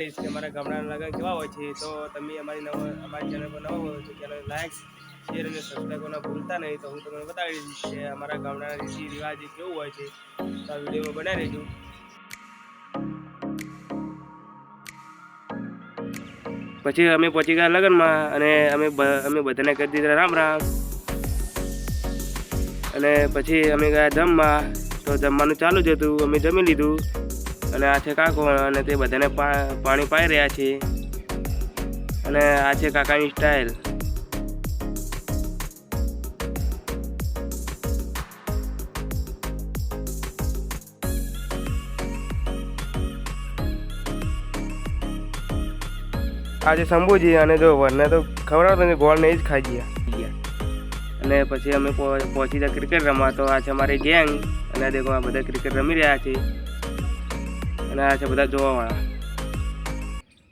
કે અમારા ગામડાના લગન કેવા હોય છે, તો તમે અમારી ચેનલ પર નવા હોય તો ચેનલ લાઈક શેર અને સબસ્ક્રાઈબ કરવાનું ભૂલતા નહીં. તો હું તમને બતાવી દઈશ કે અમારા ગામડાના રીતિ રિવાજ કેવું હોય છે, તો આ વિડીયોમાં બનાવી રહેજો. પછી અમે પહોંચી ગયા લગ્નમાં અને અમે બધાને કરી દીધા રામ રામ. અને પછી અમે ગયા જમવા. તો જમવાનું ચાલુ જ હતું, અમે જમી લીધું. અને આ છે કાકો અને તે બધાને પાણી પાઈ રહ્યા છે. અને આ છે કાકાની સ્ટાઇલ. આજે શંભુજી અને જો વરને તો ખવડાવતો ને ગોળ ને જ ખાઈ ગયા. અને પછી અમે પહોંચી ગયા ક્રિકેટ રમવા. તો આ છે અમારી ગેંગ અને દેખો આ બધા ક્રિકેટ રમી રહ્યા છે અને આ છે બધા જોવાવાળા.